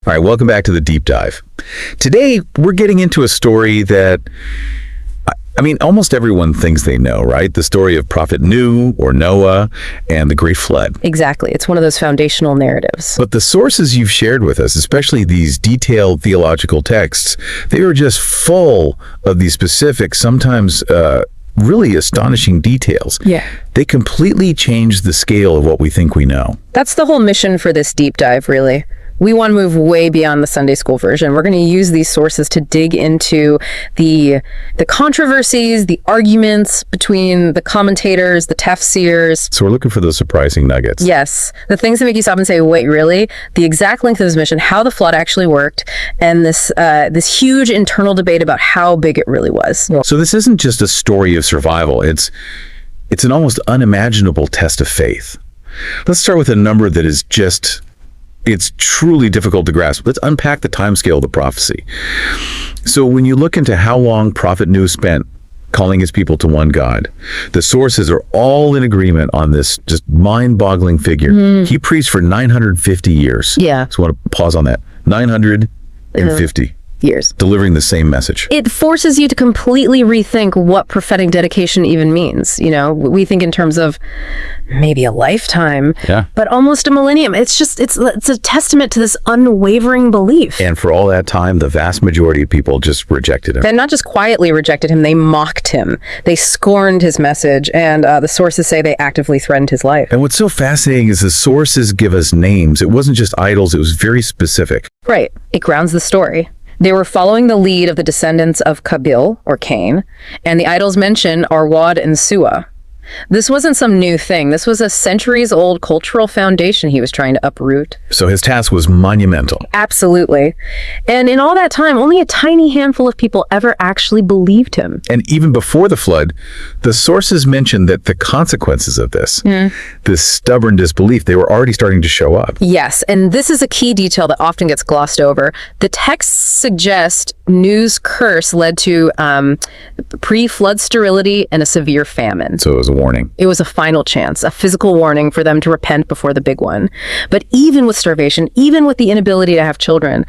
All right, welcome back to the deep dive. Today, we're getting into a story that, I mean, almost everyone thinks they know, right? The story of Prophet Nuh or Noah and the Great Flood. Exactly. It's one of those foundational narratives. But the sources you've shared with us, especially these detailed theological texts, they are just full of these specific, sometimes really astonishing details. Yeah. They completely change the scale of what we think we know. That's the whole mission for this deep dive, really. We want to move way beyond the Sunday school version. We're going to use these sources to dig into the controversies, the arguments between the commentators, the tafsirs. So we're looking for those surprising nuggets. Yes. The things that make you stop and say, wait, really? The exact length of this mission, how the flood actually worked, and this huge internal debate about how big it really was. So this isn't just a story of survival. It's an almost unimaginable test of faith. Let's start with a number that is just... it's truly difficult to grasp. Let's unpack the timescale of the prophecy. So when you look into how long Prophet Nuh spent calling his people to one God, the sources are all in agreement on this just mind-boggling figure. He preached for 950 years. Yeah. So I want to pause on that. 950 years. Delivering the same message. It forces you to completely rethink what prophetic dedication even means. You know, we think in terms of maybe a lifetime, but almost a millennium. It's a testament to this unwavering belief. And for all that time, the vast majority of people just rejected him. And not just quietly rejected him, they mocked him. They scorned his message, and the sources say they actively threatened his life. And what's so fascinating is the sources give us names. It wasn't just idols, it was very specific. Right. It grounds the story. They were following the lead of the descendants of Kabil, or Cain, and the idols mentioned are Wad and Suwa. This wasn't some new thing. This was a centuries-old cultural foundation he was trying to uproot. So his task was monumental. Absolutely. And in all that time, only a tiny handful of people ever actually believed him. And even before the flood, the sources mentioned that the consequences of this stubborn disbelief, they were already starting to show up. Yes, and this is a key detail that often gets glossed over. The texts suggest Nuh's curse led to pre-flood sterility and a severe famine. So it was a warning. It was a final chance, a physical warning for them to repent before the big one. But even with starvation, even with the inability to have children,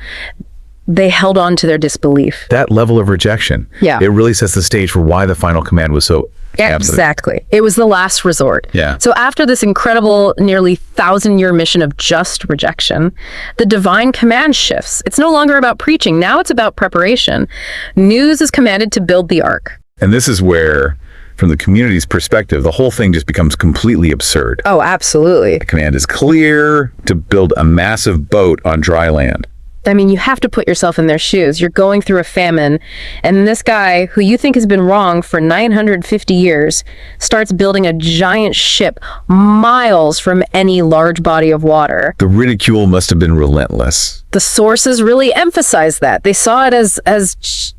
they held on to their disbelief. That level of rejection, it really sets the stage for why the final command was so Exactly. It was the last resort. Yeah. So after this incredible, nearly 1,000-year mission of just rejection, the divine command shifts. It's no longer about preaching. Now it's about preparation. Nuh is commanded to build the ark. And this is where, from the community's perspective, the whole thing just becomes completely absurd. Oh, absolutely. The command is clear to build a massive boat on dry land. I mean, you have to put yourself in their shoes. You're going through a famine, and this guy, who you think has been wrong for 950 years, starts building a giant ship miles from any large body of water. The ridicule must have been relentless. The sources really emphasized that. They saw it as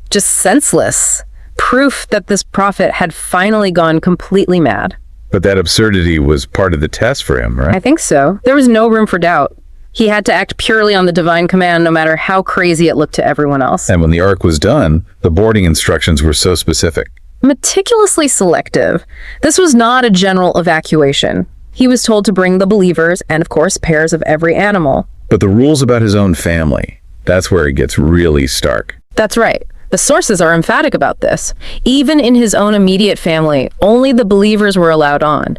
just senseless. Proof that this prophet had finally gone completely mad. But that absurdity was part of the test for him, right? I think so. There was no room for doubt. He had to act purely on the divine command, no matter how crazy it looked to everyone else. And when the ark was done, the boarding instructions were so specific. Meticulously selective. This was not a general evacuation. He was told to bring the believers and, of course, pairs of every animal. But the rules about his own family, that's where it gets really stark. That's right. The sources are emphatic about this. Even in his own immediate family, only the believers were allowed on.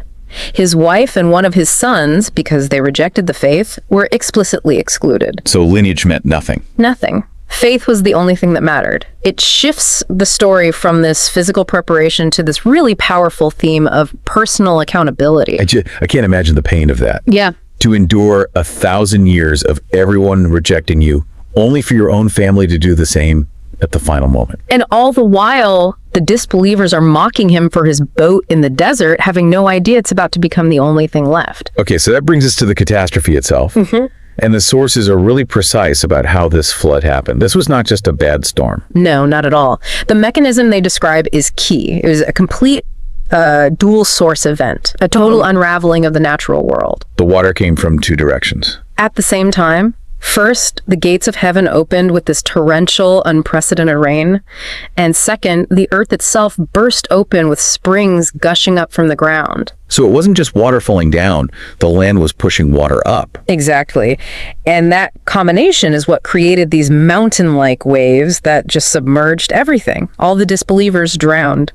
His wife and one of his sons, because they rejected the faith, were explicitly excluded. So lineage meant nothing. Nothing. Faith was the only thing that mattered. It shifts the story from this physical preparation to this really powerful theme of personal accountability. I can't imagine the pain of that. Yeah. To endure 1,000 years of everyone rejecting you, only for your own family to do the same at the final moment. And all the while, the disbelievers are mocking him for his boat in the desert, having no idea it's about to become the only thing left. Okay, so that brings us to the catastrophe itself. And the sources are really precise about how this flood happened. This was not just a bad storm. No, not at all. The mechanism they describe is key. It was a complete dual source event, a total unraveling of the natural world. The water came from two directions. At the same time, First, the gates of heaven opened with this torrential, unprecedented rain. And second, the earth itself burst open with springs gushing up from the ground. So it wasn't just water falling down, the land was pushing water up. Exactly. And that combination is what created these mountain-like waves that just submerged everything. All the disbelievers drowned.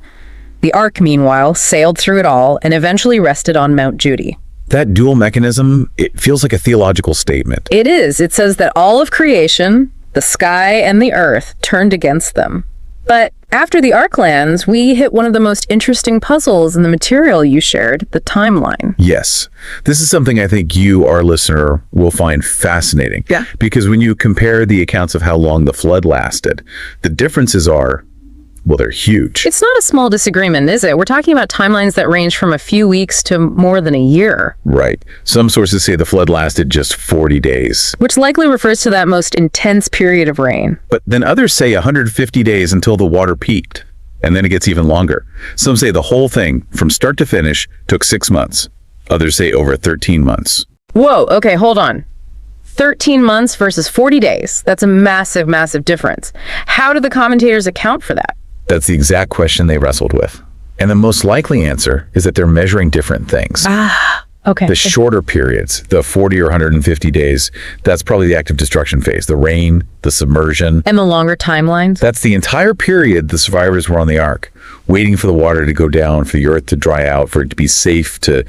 The Ark, meanwhile, sailed through it all and eventually rested on Mount Judy. That dual mechanism, it feels like a theological statement. It is. It says that all of creation, the sky and the earth, turned against them. But after the Ark lands, we hit one of the most interesting puzzles in the material you shared, the timeline. Yes. This is something I think you, our listener, will find fascinating. Yeah. Because when you compare the accounts of how long the flood lasted, the differences are, well, they're huge. It's not a small disagreement, is it? We're talking about timelines that range from a few weeks to more than a year. Right. Some sources say the flood lasted just 40 days. Which likely refers to that most intense period of rain. But then others say 150 days until the water peaked. And then it gets even longer. Some say the whole thing, from start to finish, took 6 months. Others say over 13 months. Whoa, okay, hold on. 13 months versus 40 days. That's a massive, massive difference. How do the commentators account for that? That's the exact question they wrestled with. And the most likely answer is that they're measuring different things. Okay. The shorter periods, the 40 or 150 days, that's probably the active destruction phase. The rain, the submersion. And the longer timelines? That's the entire period the survivors were on the Ark, waiting for the water to go down, for the earth to dry out, for it to be safe to,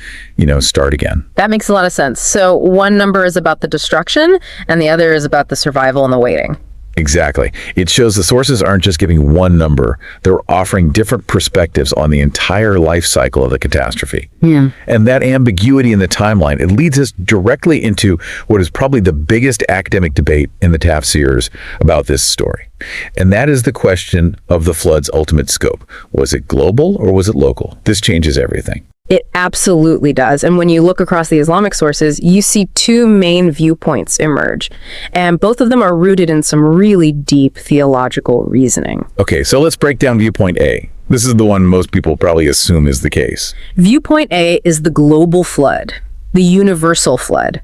start again. That makes a lot of sense. So one number is about the destruction, and the other is about the survival and the waiting. Exactly. It shows the sources aren't just giving one number, they're offering different perspectives on the entire life cycle of the catastrophe. Yeah. And that ambiguity in the timeline, it leads us directly into what is probably the biggest academic debate in the tafsirs about this story. And that is the question of the flood's ultimate scope. Was it global or was it local? This changes everything. It absolutely does. And when you look across the Islamic sources, you see two main viewpoints emerge. And both of them are rooted in some really deep theological reasoning. Okay, so let's break down viewpoint A. This is the one most people probably assume is the case. Viewpoint A is the global flood, the universal flood.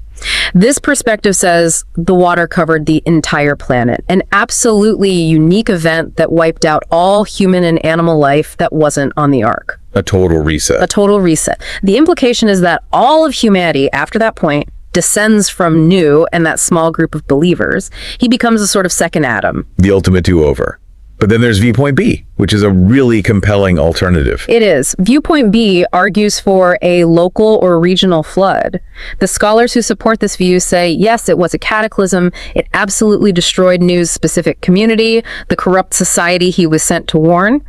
This perspective says the water covered the entire planet, an absolutely unique event that wiped out all human and animal life that wasn't on the Ark. A total reset. A total reset. The implication is that all of humanity, after that point, descends from Nuh and that small group of believers. He becomes a sort of second Adam. The ultimate do-over. But then there's viewpoint B, which is a really compelling alternative. It is. Viewpoint B argues for a local or regional flood. The scholars who support this view say, yes, it was a cataclysm. It absolutely destroyed Nuh's specific community, the corrupt society he was sent to warn.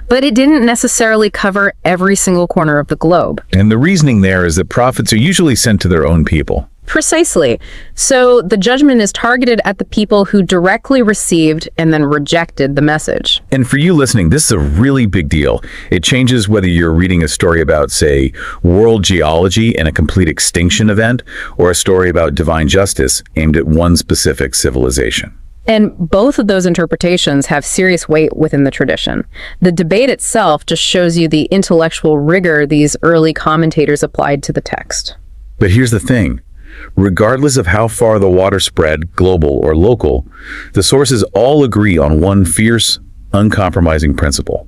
But it didn't necessarily cover every single corner of the globe. And the reasoning there is that prophets are usually sent to their own people. Precisely. So the judgment is targeted at the people who directly received and then rejected the message. And for you listening, this is a really big deal. It changes whether you're reading a story about, say, world geology and a complete extinction event, or a story about divine justice aimed at one specific civilization. And both of those interpretations have serious weight within the tradition. The debate itself just shows you the intellectual rigor these early commentators applied to the text. But here's the thing. Regardless of how far the water spread, global or local, the sources all agree on one fierce, uncompromising principle,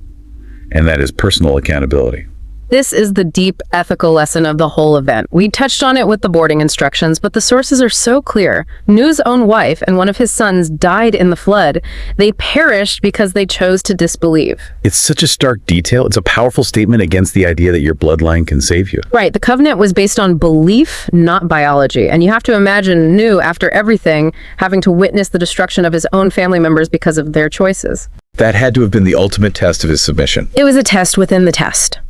and that is personal accountability. This is the deep ethical lesson of the whole event. We touched on it with the boarding instructions, but the sources are so clear. Nuh's own wife and one of his sons died in the flood. They perished because they chose to disbelieve. It's such a stark detail. It's a powerful statement against the idea that your bloodline can save you. Right. The covenant was based on belief, not biology. And you have to imagine Nuh, after everything, having to witness the destruction of his own family members because of their choices. That had to have been the ultimate test of his submission. It was a test within the test.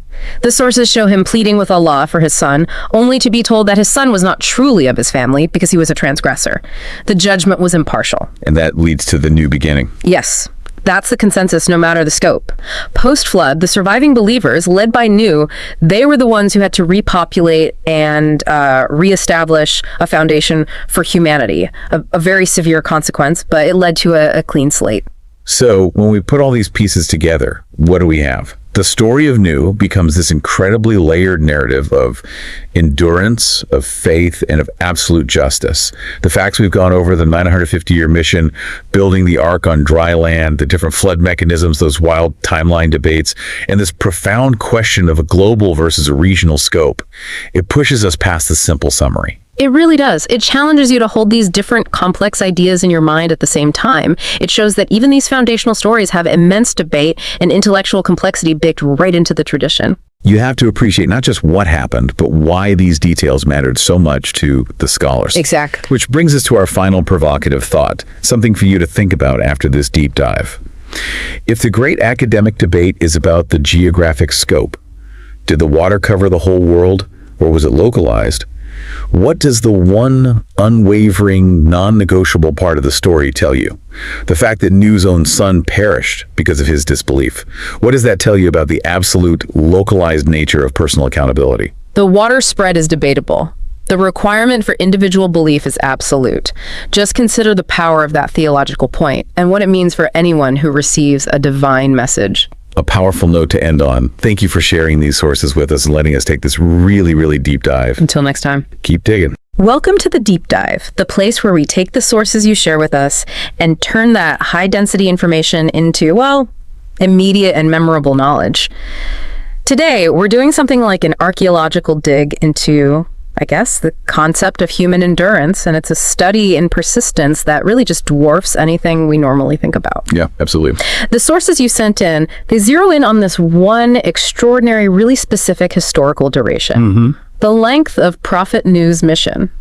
The sources show him pleading with Allah for his son, only to be told that his son was not truly of his family because he was a transgressor. The judgment was impartial. And that leads to the new beginning. Yes, that's the consensus no matter the scope. Post-flood, the surviving believers, led by Nuh, they were the ones who had to repopulate and reestablish a foundation for humanity. A very severe consequence, but it led to a clean slate. So when we put all these pieces together, what do we have? The story of Nuh becomes this incredibly layered narrative of endurance, of faith, and of absolute justice. The facts we've gone over, the 950-year mission, building the Ark on dry land, the different flood mechanisms, those wild timeline debates, and this profound question of a global versus a regional scope. It pushes us past the simple summary. It really does. It challenges you to hold these different complex ideas in your mind at the same time. It shows that even these foundational stories have immense debate and intellectual complexity baked right into the tradition. You have to appreciate not just what happened, but why these details mattered so much to the scholars. Exactly. Which brings us to our final provocative thought, something for you to think about after this deep dive. If the great academic debate is about the geographic scope, did the water cover the whole world, or was it localized? What does the one unwavering, non-negotiable part of the story tell you? The fact that Nuh's own son perished because of his disbelief. What does that tell you about the absolute, localized nature of personal accountability? The water spread is debatable. The requirement for individual belief is absolute. Just consider the power of that theological point and what it means for anyone who receives a divine message. A powerful note to end on. Thank you for sharing these sources with us and letting us take this really, really deep dive. Until next time. Keep digging. Welcome to the Deep Dive, the place where we take the sources you share with us and turn that high-density information into, well, immediate and memorable knowledge. Today, we're doing something like an archaeological dig into, I guess, the concept of human endurance, and it's a study in persistence that really just dwarfs anything we normally think about. Yeah, absolutely. The sources you sent in, they zero in on this one extraordinary, really specific historical duration. The length of Prophet Nuh's mission,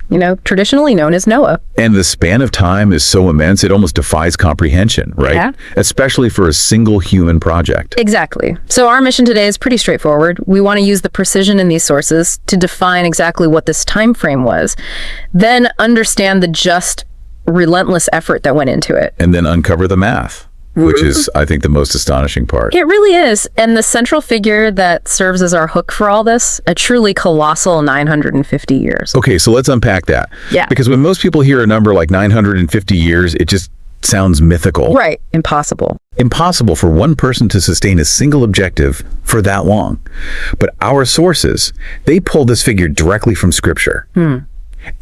traditionally known as Noah. And the span of time is so immense, it almost defies comprehension, right? Yeah. Especially for a single human project. Exactly. So our mission today is pretty straightforward. We want to use the precision in these sources to define exactly what this time frame was, then understand the just, relentless effort that went into it. And then uncover the math, which is, I think, the most astonishing part. It really is. And the central figure that serves as our hook for all this, a truly colossal 950 years. Okay, so let's unpack that. Yeah. Because when most people hear a number like 950 years, it just sounds mythical. Right. Impossible. Impossible for one person to sustain a single objective for that long. But our sources, they pull this figure directly from Scripture.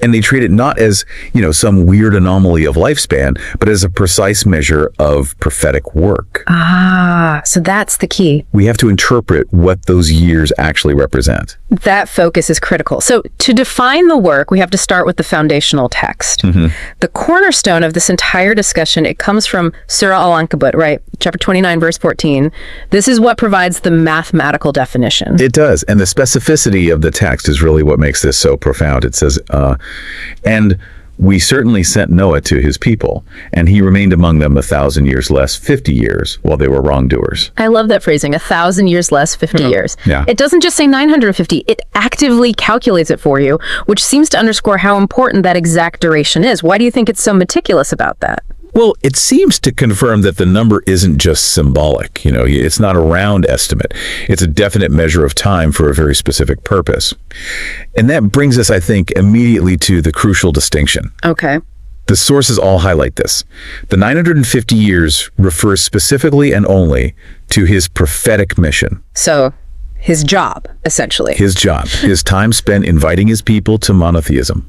And they treat it not as, some weird anomaly of lifespan, but as a precise measure of prophetic work. Ah, so that's the key. We have to interpret what those years actually represent. That focus is critical. So to define the work, we have to start with the foundational text. The cornerstone of this entire discussion, it comes from Surah Al-Ankabut, right? Chapter 29, verse 14. This is what provides the mathematical definition. It does. And the specificity of the text is really what makes this so profound. It says, and we certainly sent Noah to his people, and he remained among them 1,000 years less, 50 years, while they were wrongdoers. I love that phrasing, 1,000 years less, 50 years. Yeah. It doesn't just say 950, it actively calculates it for you, which seems to underscore how important that exact duration is. Why do you think it's so meticulous about that? Well, it seems to confirm that the number isn't just symbolic. It's not a round estimate. It's a definite measure of time for a very specific purpose. And that brings us, I think, immediately to the crucial distinction. Okay. The sources all highlight this. The 950 years refers specifically and only to his prophetic mission. So, his job, essentially. His job, his time spent inviting his people to monotheism.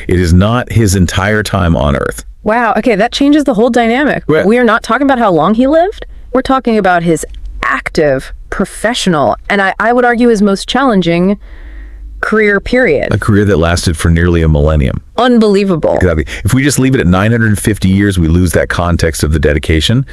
It is not his entire time on earth. Wow, okay, that changes the whole dynamic. Right. We are not talking about how long he lived. We're talking about his active, professional, and I would argue his most challenging career period. A career that lasted for nearly a millennium. Unbelievable. Exactly. If we just leave it at 950 years, we lose that context of the dedication.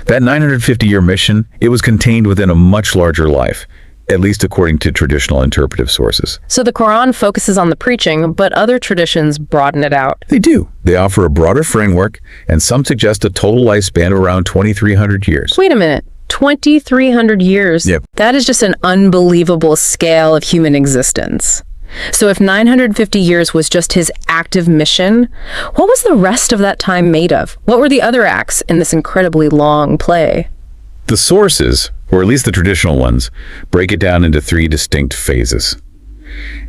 That 950-year mission, it was contained within a much larger life, at least according to traditional interpretive sources. So the Qur'an focuses on the preaching, but other traditions broaden it out. They do. They offer a broader framework, and some suggest a total lifespan of around 2,300 years. Wait a minute. 2,300 years? Yep. That is just an unbelievable scale of human existence. So if 950 years was just his active mission, what was the rest of that time made of? What were the other acts in this incredibly long play? The sources, or at least the traditional ones, break it down into 3 distinct phases.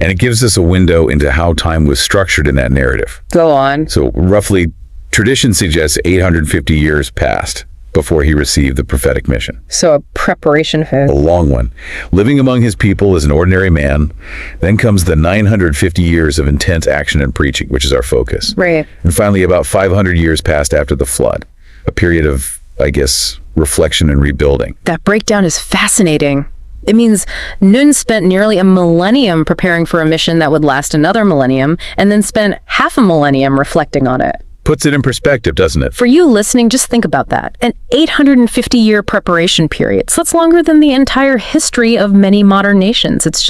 And it gives us a window into how time was structured in that narrative. Go on. So roughly, tradition suggests 850 years passed. before he received the prophetic mission. So a preparation phase. A long one. Living among his people as an ordinary man. Then comes the 950 years of intense action and preaching, which is our focus. Right. And finally, about 500 years passed after the flood. A period of, I guess, reflection and rebuilding. That breakdown is fascinating. It means Nun spent nearly a millennium preparing for a mission that would last another millennium, and then spent half a millennium reflecting on it. Puts it in perspective, doesn't it? For you listening, just think about that. An 850-year preparation period. So that's longer than the entire history of many modern nations. It's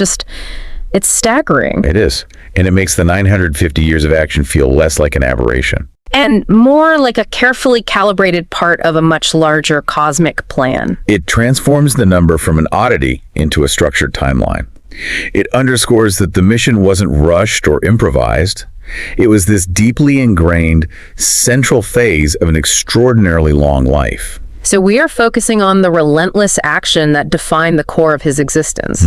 staggering. It is. And it makes the 950 years of action feel less like an aberration. And more like a carefully calibrated part of a much larger cosmic plan. It transforms the number from an oddity into a structured timeline. It underscores that the mission wasn't rushed or improvised. It was this deeply ingrained central phase of an extraordinarily long life. So we are focusing on the relentless action that defined the core of his existence.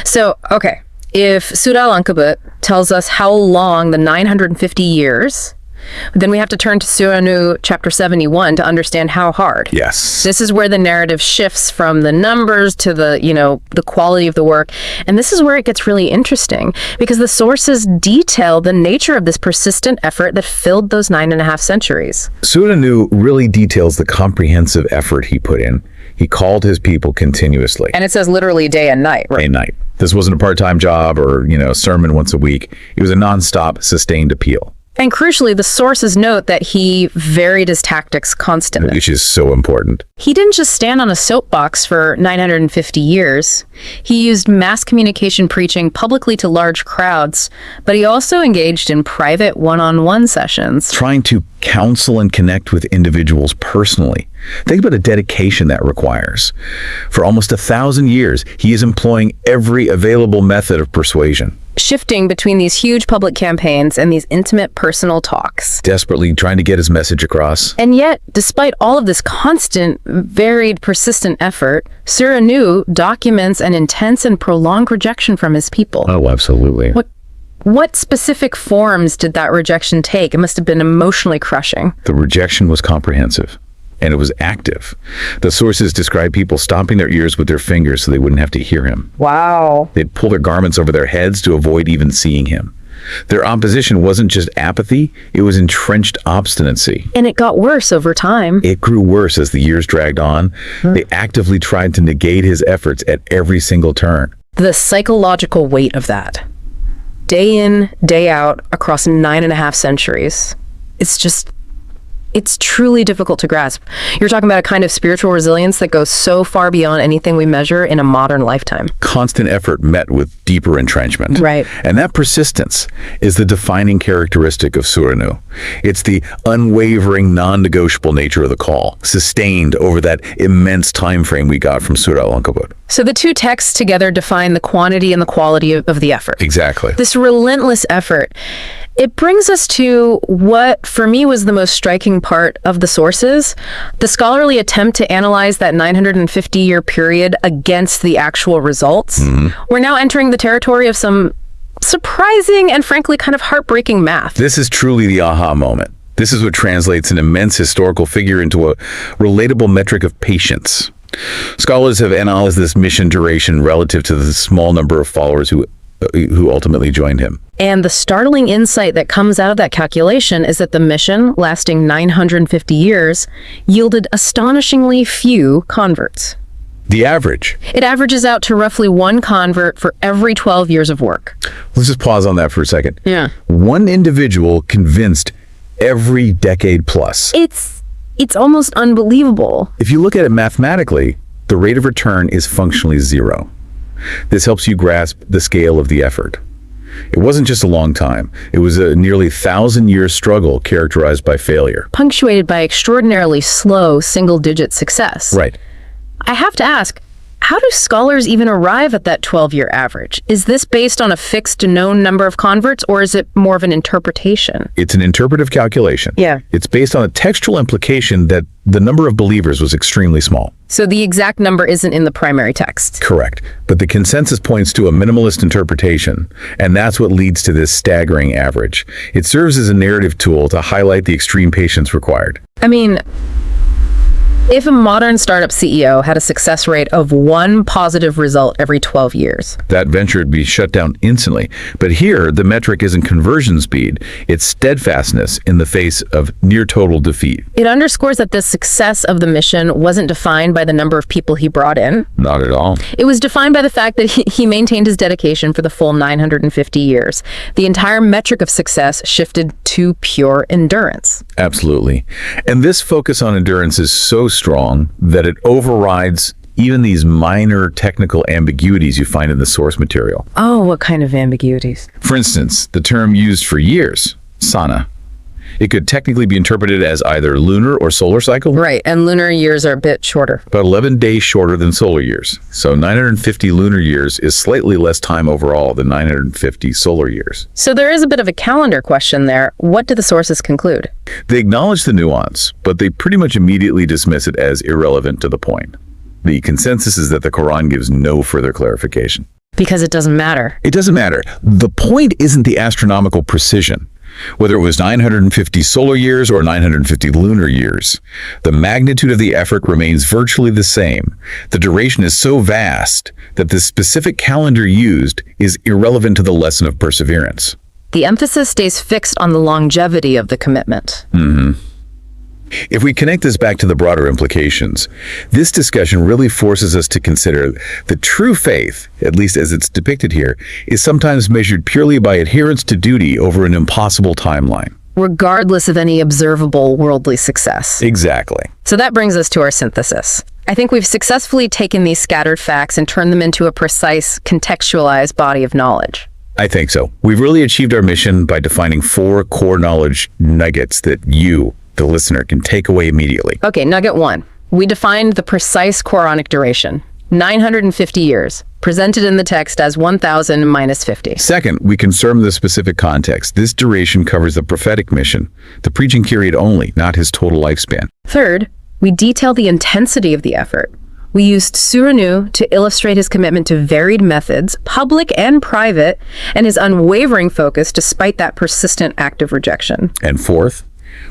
So, okay, if Surah Al-Ankabut tells us how long the 950 years, then we have to turn to Surah Nuh, chapter 71, to understand how hard. Yes. This is where the narrative shifts from the numbers to the quality of the work. And this is where it gets really interesting, because the sources detail the nature of this persistent effort that filled those 9.5 centuries. Surah Nuh really details the comprehensive effort he put in. He called his people continuously. And it says literally day and night. Day and night. This wasn't a part-time job or, a sermon once a week. It was a non-stop, sustained appeal. And crucially, the sources note that he varied his tactics constantly. Which is so important. He didn't just stand on a soapbox for 950 years. He used mass communication preaching publicly to large crowds, but he also engaged in private one-on-one sessions. Trying to counsel and connect with individuals personally. Think about the dedication that requires. For almost 1,000 years, he is employing every available method of persuasion. Shifting between these huge public campaigns and these intimate personal talks. Desperately trying to get his message across. And yet, despite all of this constant, varied, persistent effort, Surah Nuh documents an intense and prolonged rejection from his people. Oh, absolutely. What specific forms did that rejection take? It must have been emotionally crushing. The rejection was comprehensive. And it was active. The sources describe people stopping their ears with their fingers so they wouldn't have to hear him. Wow. They'd pull their garments over their heads to avoid even seeing him. Their opposition wasn't just apathy, it was entrenched obstinacy. And it got worse over time. It grew worse as the years dragged on. They actively tried to negate his efforts at every single turn. The psychological weight of that. Day in, day out, across 9.5 centuries. It's truly difficult to grasp. You're talking about a kind of spiritual resilience that goes so far beyond anything we measure in a modern lifetime. Constant effort met with deeper entrenchment. Right. And that persistence is the defining characteristic of Surah Nuh. It's the unwavering, non-negotiable nature of the call, sustained over that immense time frame we got from Surah Al-Ankabut. So the two texts together define the quantity and the quality of the effort. Exactly. This relentless effort. It brings us to what, for me, was the most striking part of the sources, the scholarly attempt to analyze that 950-year period against the actual results. We're now entering the territory of some surprising and frankly kind of heartbreaking math. This is truly the aha moment. This is what translates an immense historical figure into a relatable metric of patience. Scholars have analyzed this mission duration relative to the small number of followers who ultimately joined him. And the startling insight that comes out of that calculation is that the mission, lasting 950 years, yielded astonishingly few converts. The average. It averages out to roughly 1 convert for every 12 years of work. Let's just pause on that for a second. Yeah. One individual convinced every decade plus. It's almost unbelievable. If you look at it mathematically, the rate of return is functionally 0. This helps you grasp the scale of the effort. It wasn't just a long time. It was a nearly 1,000-year struggle characterized by failure. Punctuated by extraordinarily slow single-digit success. Right. I have to ask, how do scholars even arrive at that 12-year average? Is this based on a fixed known number of converts, or is it more of an interpretation? It's an interpretive calculation. Yeah. It's based on a textual implication that the number of believers was extremely small. So the exact number isn't in the primary text. Correct. But the consensus points to a minimalist interpretation, and that's what leads to this staggering average. It serves as a narrative tool to highlight the extreme patience required. I mean, If a modern startup CEO had a success rate of 1 positive result every 12 years, that venture would be shut down instantly. But here, the metric isn't conversion speed, it's steadfastness in the face of near total defeat. it underscores that the success of the mission wasn't defined by the number of people he brought in. Not at all. It was defined by the fact that he maintained his dedication for the full 950 years. The entire metric of success shifted to pure endurance. Absolutely. And this focus on endurance is so strong that it overrides even these minor technical ambiguities you find in the source material. Oh, what kind of ambiguities? For instance, the term used for years, sana. It could technically be interpreted as either lunar or solar cycle. Right, and lunar years are a bit shorter. About 11 days shorter than solar years. So 950 lunar years is slightly less time overall than 950 solar years. So there is a bit of a calendar question there. What do the sources conclude? They acknowledge the nuance, but they pretty much immediately dismiss it as irrelevant to the point. The consensus is that the Quran gives no further clarification. Because it doesn't matter. It doesn't matter. The point isn't the astronomical precision, whether it was 950 solar years or 950 lunar years. The magnitude of the effort remains virtually the same. The duration is so vast that the specific calendar used is irrelevant to the lesson of perseverance. The emphasis stays fixed on the longevity of the commitment. If we connect this back to the broader implications, this discussion really forces us to consider that true faith, at least as it's depicted here, is sometimes measured purely by adherence to duty over an impossible timeline. Regardless of any observable worldly success. Exactly. So that brings us to our synthesis. I think we've successfully taken these scattered facts and turned them into a precise, contextualized body of knowledge. I think so. We've really achieved our mission by defining 4 core knowledge nuggets that you, the listener, can take away immediately. Okay, nugget 1. We defined the precise Quranic duration, 950 years, presented in the text as 1,000 minus 50. Second, we confirm the specific context. This duration covers the prophetic mission, the preaching period only, not his total lifespan. Third, we detail the intensity of the effort. We used Surah Nuh to illustrate his commitment to varied methods, public and private, and his unwavering focus despite that persistent act of rejection. And fourth,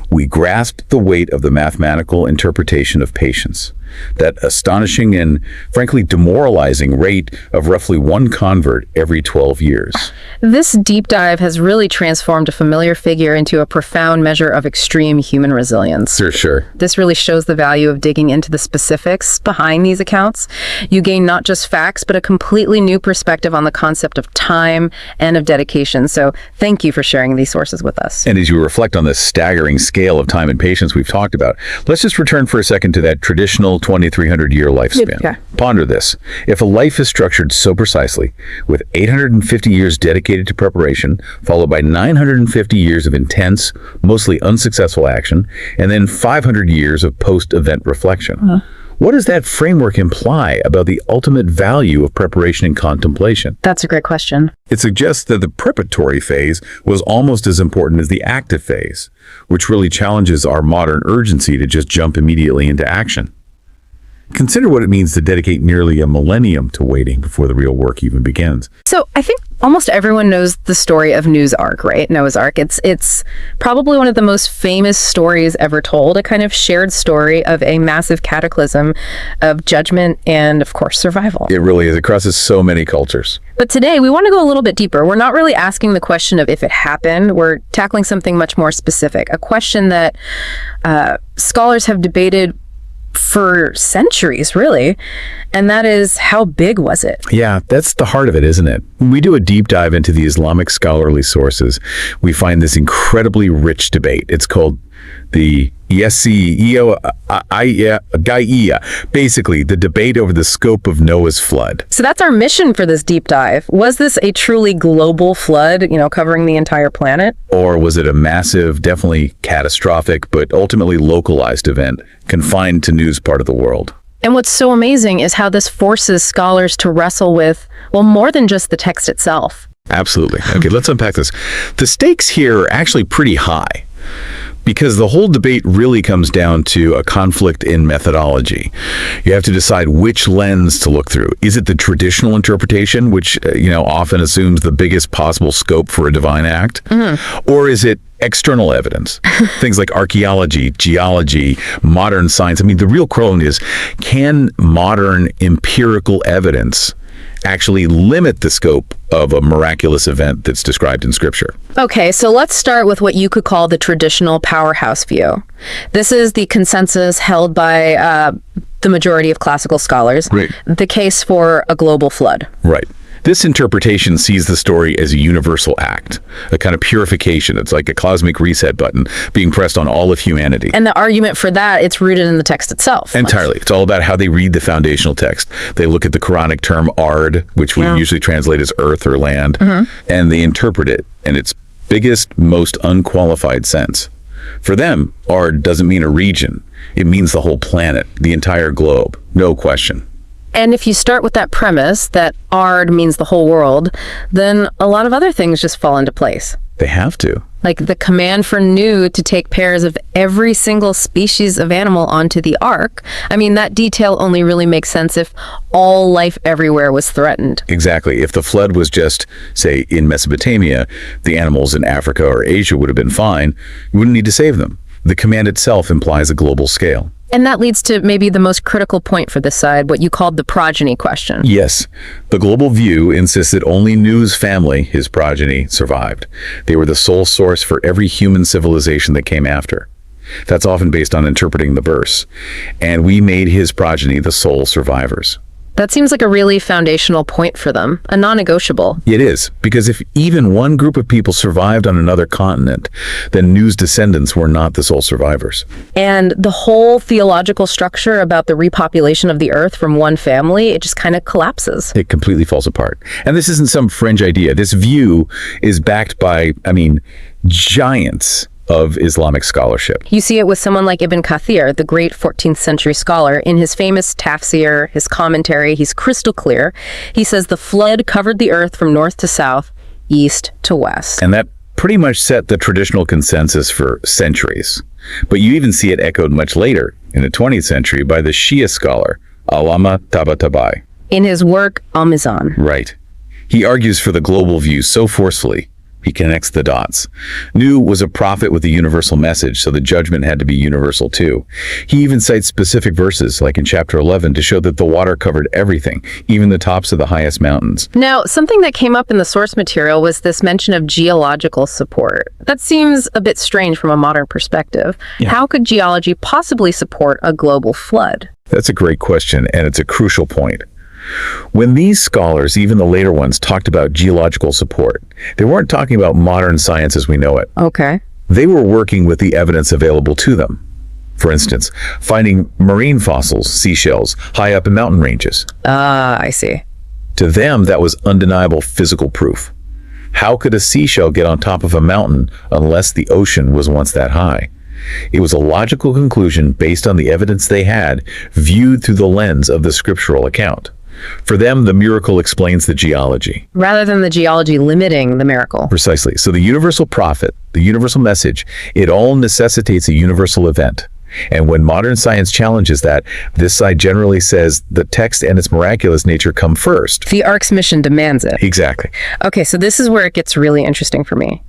we grasped the weight of the mathematical interpretation of patience, that astonishing and frankly demoralizing rate of roughly 1 convert every 12 years. This deep dive has really transformed a familiar figure into a profound measure of extreme human resilience. For sure. This really shows the value of digging into the specifics behind these accounts. You gain not just facts, but a completely new perspective on the concept of time and of dedication. So thank you for sharing these sources with us. And as you reflect on this staggering scale of time and patience we've talked about, let's just return for a second to that traditional 2,300-year lifespan. Okay. Ponder this. If a life is structured so precisely, with 850 years dedicated to preparation, followed by 950 years of intense, mostly unsuccessful action, and then 500 years of post-event reflection, what does that framework imply about the ultimate value of preparation and contemplation? That's a great question. It suggests that the preparatory phase was almost as important as the active phase, which really challenges our modern urgency to just jump immediately into action. Consider what it means to dedicate nearly a millennium to waiting before the real work even begins. So I think almost everyone knows the story of Noah's Ark, right? Noah's Ark. It's probably one of the most famous stories ever told, a kind of shared story of a massive cataclysm of judgment and, of course, survival. It really is. It crosses so many cultures. But today, we want to go a little bit deeper. We're not really asking the question of if it happened. We're tackling something much more specific, a question that scholars have debated for centuries, really. And that is, how big was it? Yeah, that's the heart of it, isn't it? When we do a deep dive into the Islamic scholarly sources, we find this incredibly rich debate. It's called the basically the debate over the scope of Noah's flood. So that's our mission for this deep dive. Was this a truly global flood, covering the entire planet? Or was it a massive, definitely catastrophic, but ultimately localized event confined to Nuh's part of the world? And what's so amazing is how this forces scholars to wrestle with, well, more than just the text itself. Absolutely. Okay, let's unpack this. The stakes here are actually pretty high, because the whole debate really comes down to a conflict in methodology. You have to decide which lens to look through. Is it the traditional interpretation, which often assumes the biggest possible scope for a divine act? Or is it external evidence, things like archaeology, geology, modern science. I mean, the real question is, can modern empirical evidence actually limit the scope of a miraculous event that's described in Scripture? Okay, so let's start with what you could call the traditional powerhouse view. This is the consensus held by the majority of classical scholars. Right. The case for a global flood. Right. This interpretation sees the story as a universal act, a kind of purification. It's like a cosmic reset button being pressed on all of humanity. And the argument for that, it's rooted in the text itself. Entirely. It's all about how they read the foundational text. They look at the Quranic term ard, which we usually translate as earth or land, and they interpret it in its biggest, most unqualified sense. For them, ard doesn't mean a region. It means the whole planet, the entire globe, no question. And if you start with that premise that Ard means the whole world, then a lot of other things just fall into place. They have to. Like the command for Nuh to take pairs of every single species of animal onto the Ark. I mean, that detail only really makes sense if all life everywhere was threatened. Exactly. If the flood was just, say, in Mesopotamia, the animals in Africa or Asia would have been fine. You wouldn't need to save them. The command itself implies a global scale. And that leads to maybe the most critical point for this side, what you called the progeny question. Yes. The global view insists that only Nuh's family, his progeny, survived. They were the sole source for every human civilization that came after. That's often based on interpreting the verse. And we made his progeny the sole survivors. That seems like a really foundational point for them, a non-negotiable. It is, because if even one group of people survived on another continent, then Nuh's descendants were not the sole survivors. And the whole theological structure about the repopulation of the earth from one family, it just kind of collapses. It completely falls apart. And this isn't some fringe idea. This view is backed by, giants of Islamic scholarship. You see it with someone like Ibn Kathir, the great 14th century scholar. In his famous tafsir, his commentary, he's crystal clear. He says the flood covered the earth from north to south, east to west. And that pretty much set the traditional consensus for centuries. But you even see it echoed much later, in the 20th century, by the Shia scholar, Allama Tabatabai. In his work, Al-Mizan. Right. He argues for the global view so forcefully, he connects the dots. Nuh was a prophet with a universal message, so the judgment had to be universal too. He even cites specific verses, like in chapter 11, to show that the water covered everything, even the tops of the highest mountains. Now, something that came up in the source material was this mention of geological support. That seems a bit strange from a modern perspective. Yeah. How could geology possibly support a global flood? That's a great question, and it's a crucial point. When these scholars, even the later ones, talked about geological support, they weren't talking about modern science as we know it. Okay. They were working with the evidence available to them. For instance, finding marine fossils, seashells, high up in mountain ranges. I see. To them, that was undeniable physical proof. How could a seashell get on top of a mountain unless the ocean was once that high? It was a logical conclusion based on the evidence they had, viewed through the lens of the scriptural account. For them, the miracle explains the geology. Rather than the geology limiting the miracle. Precisely. So the universal prophet, the universal message, it all necessitates a universal event. And when modern science challenges that, this side generally says the text and its miraculous nature come first. The Ark's mission demands it. Exactly. Okay, so this is where it gets really interesting for me.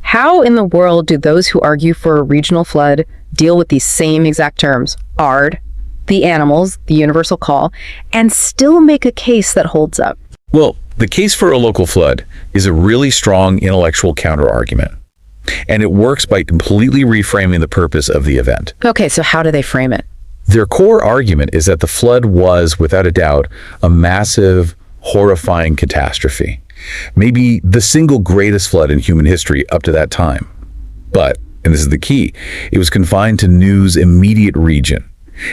How in the world do those who argue for a regional flood deal with these same exact terms, Ard, the animals, the universal call, and still make a case that holds up? Well, the case for a local flood is a really strong intellectual counter-argument. And it works by completely reframing the purpose of the event. Okay, so how do they frame it? Their core argument is that the flood was, without a doubt, a massive, horrifying catastrophe. Maybe the single greatest flood in human history up to that time. But, and this is the key, it was confined to Nuh's immediate region.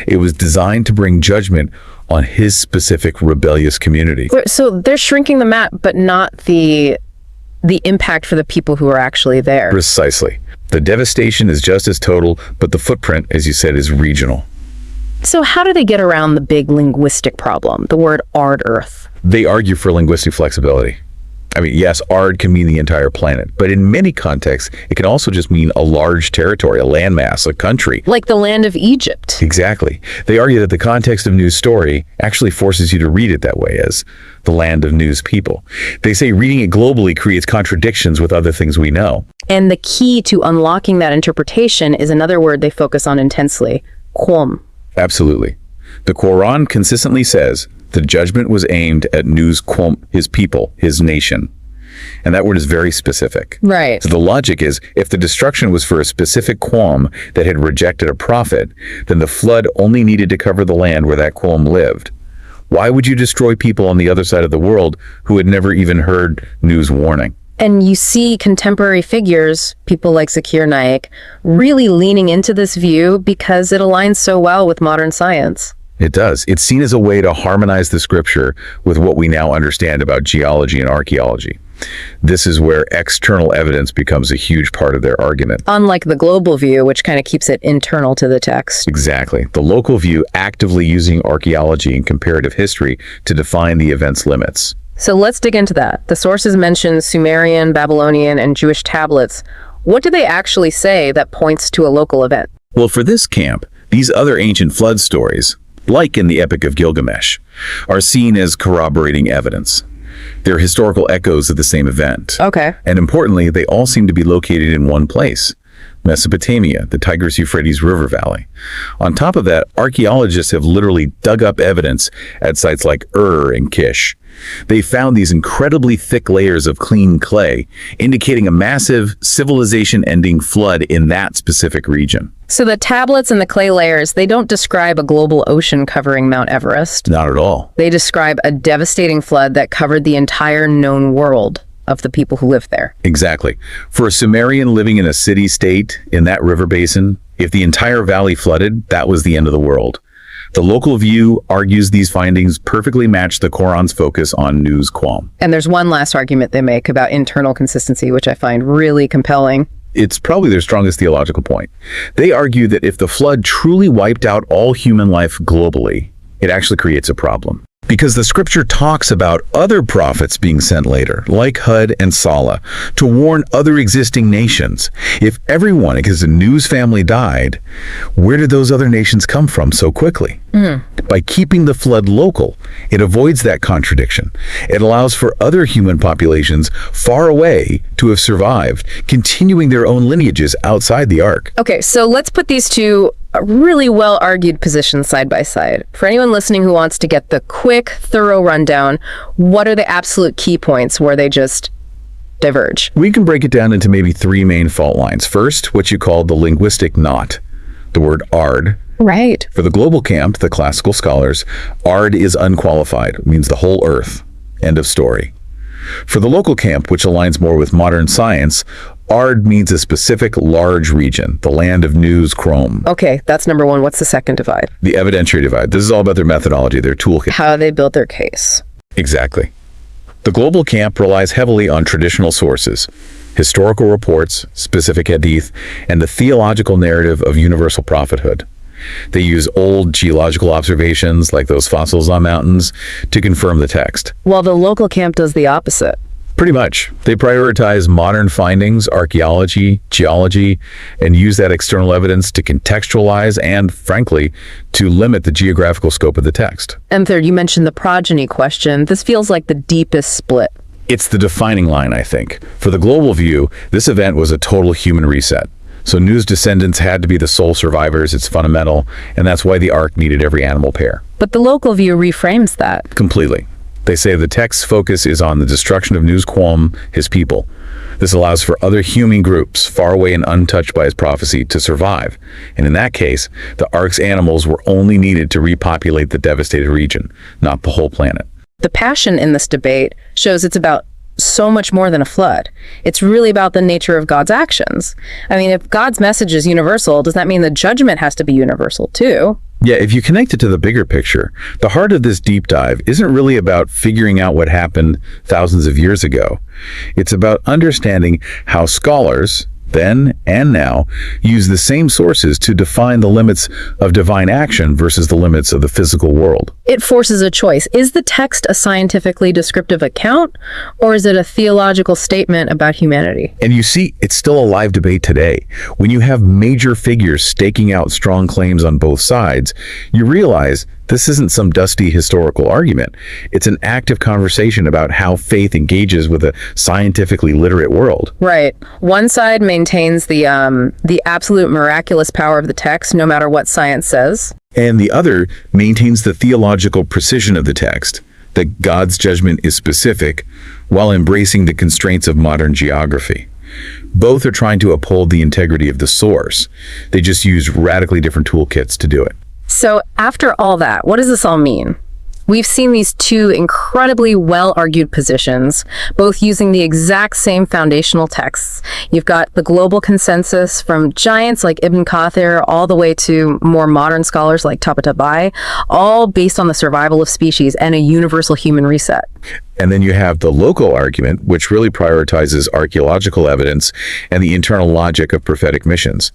It was designed to bring judgment on his specific rebellious community. So they're shrinking the map, but not the impact for the people who are actually there. Precisely. The devastation is just as total, but the footprint, as you said, is regional. So how do they get around the big linguistic problem, the word Ard Earth? They argue for linguistic flexibility. I mean, yes, Ard can mean the entire planet, but in many contexts, it can also just mean a large territory, a landmass, a country. Like the land of Egypt. Exactly. They argue that the context of Nuh's story actually forces you to read it that way, as the land of Nuh's people. They say reading it globally creates contradictions with other things we know. And the key to unlocking that interpretation is another word they focus on intensely, qawm. Absolutely. The Qur'an consistently says the judgment was aimed at Nuh's qawm, his people, his nation. And that word is very specific. Right. So the logic is, if the destruction was for a specific qawm that had rejected a prophet, then the flood only needed to cover the land where that qawm lived. Why would you destroy people on the other side of the world who had never even heard Nuh's warning? And you see contemporary figures, people like Zakir Naik, really leaning into this view because it aligns so well with modern science. It does. It's seen as a way to harmonize the scripture with what we now understand about geology and archaeology. This is where external evidence becomes a huge part of their argument. Unlike the global view, which kind of keeps it internal to the text. Exactly. The local view actively using archaeology and comparative history to define the event's limits. So let's dig into that. The sources mention Sumerian, Babylonian, and Jewish tablets. What do they actually say that points to a local event? Well, for this camp, these other ancient flood stories, like in the Epic of Gilgamesh, are seen as corroborating evidence. They're historical echoes of the same event. Okay. And importantly, they all seem to be located in one place, Mesopotamia, the Tigris-Euphrates River Valley. On top of that, archaeologists have literally dug up evidence at sites like Ur and Kish. They found these incredibly thick layers of clean clay, indicating a massive civilization-ending flood in that specific region. So the tablets and the clay layers, they don't describe a global ocean covering Mount Everest. Not at all. They describe a devastating flood that covered the entire known world of the people who lived there. Exactly. For a Sumerian living in a city-state in that river basin, if the entire valley flooded, that was the end of the world. The local view argues these findings perfectly match the Quran's focus on Nuh's qawm. And there's one last argument they make about internal consistency, which I find really compelling. It's probably their strongest theological point. They argue that if the flood truly wiped out all human life globally, it actually creates a problem. Because the scripture talks about other prophets being sent later, like Hud and Salah, to warn other existing nations. If everyone, because Nuh's family died, where did those other nations come from so quickly? By keeping the flood local, it avoids that contradiction. It allows for other human populations far away to have survived, continuing their own lineages outside the Ark. Okay, so let's put these two really well-argued positions side by side. For anyone listening who wants to get the quick, thorough rundown, what are the absolute key points where they just diverge? We can break it down into maybe three main fault lines. First, what you call the linguistic knot, the word Ard. Right. For the global camp, the classical scholars, Ard is unqualified. It means the whole earth. End of story. For the local camp, which aligns more with modern science, Ard means a specific large region, the land of Nuh's qawm. Okay, that's number one. What's the second divide? The evidentiary divide. This is all about their methodology, their toolkit. How they build their case. Exactly. The global camp relies heavily on traditional sources, historical reports, specific hadith, and the theological narrative of universal prophethood. They use old geological observations, like those fossils on mountains, to confirm the text. While the local camp does the opposite. Pretty much. They prioritize modern findings, archaeology, geology, and use that external evidence to contextualize and, frankly, to limit the geographical scope of the text. And third, you mentioned the progeny question. This feels like the deepest split. It's the defining line, I think. For the global view, this event was a total human reset. So Nuh's descendants had to be the sole survivors. It's fundamental, and that's why the Ark needed every animal pair. But the local view reframes that. Completely. They say the text's focus is on the destruction of Nuh's qawm, his people. This allows for other human groups, far away and untouched by his prophecy, to survive. And in that case, the Ark's animals were only needed to repopulate the devastated region, not the whole planet. The passion in this debate shows it's about so much more than a flood. It's really about the nature of God's actions. I mean, if God's message is universal, does that mean the judgment has to be universal too? Yeah, if you connect it to the bigger picture, the heart of this deep dive isn't really about figuring out what happened thousands of years ago. It's about understanding how scholars, then and now, use the same sources to define the limits of divine action versus the limits of the physical world. It forces a choice. Is the text a scientifically descriptive account, or is it a theological statement about humanity? And you see, it's still a live debate today. When you have major figures staking out strong claims on both sides, you realize this isn't some dusty historical argument. It's an active conversation about how faith engages with a scientifically literate world. Right. One side maintains the absolute miraculous power of the text, no matter what science says. And the other maintains the theological precision of the text, that God's judgment is specific, while embracing the constraints of modern geography. Both are trying to uphold the integrity of the source. They just use radically different toolkits to do it. So after all that, what does this all mean? We've seen these two incredibly well-argued positions, both using the exact same foundational texts. You've got the global consensus from giants like Ibn Kathir all the way to more modern scholars like Tabatabai, all based on the survival of species and a universal human reset. And then you have the local argument, which really prioritizes archaeological evidence and the internal logic of prophetic missions.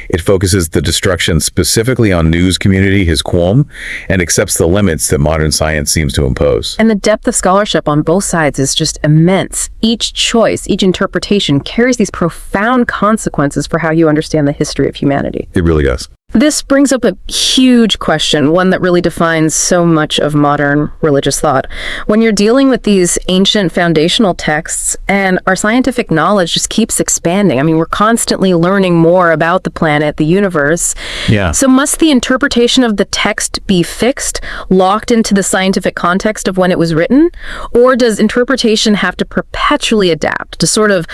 It focuses the destruction specifically on Nuh's community, his Qawm, and accepts the limits that modern science seems to impose. And the depth of scholarship on both sides is just immense. Each choice, each interpretation carries these profound consequences for how you understand the history of humanity. It really does. This brings up a huge question, one that really defines so much of modern religious thought. When you're dealing with these ancient foundational texts and our scientific knowledge just keeps expanding, I mean, we're constantly learning more about the planet, the universe. Yeah. So must the interpretation of the text be fixed, locked into the scientific context of when it was written? Or does interpretation have to perpetually adapt to sort of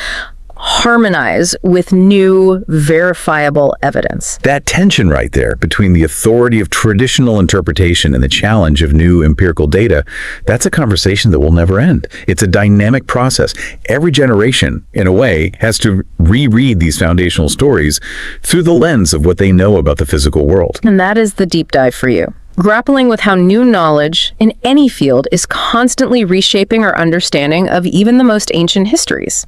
harmonize with new verifiable evidence? That tension right there between the authority of traditional interpretation and the challenge of new empirical data, that's a conversation that will never end. It's a dynamic process. Every generation, in a way, has to reread these foundational stories through the lens of what they know about the physical world. And that is the deep dive for you. Grappling with how new knowledge in any field is constantly reshaping our understanding of even the most ancient histories.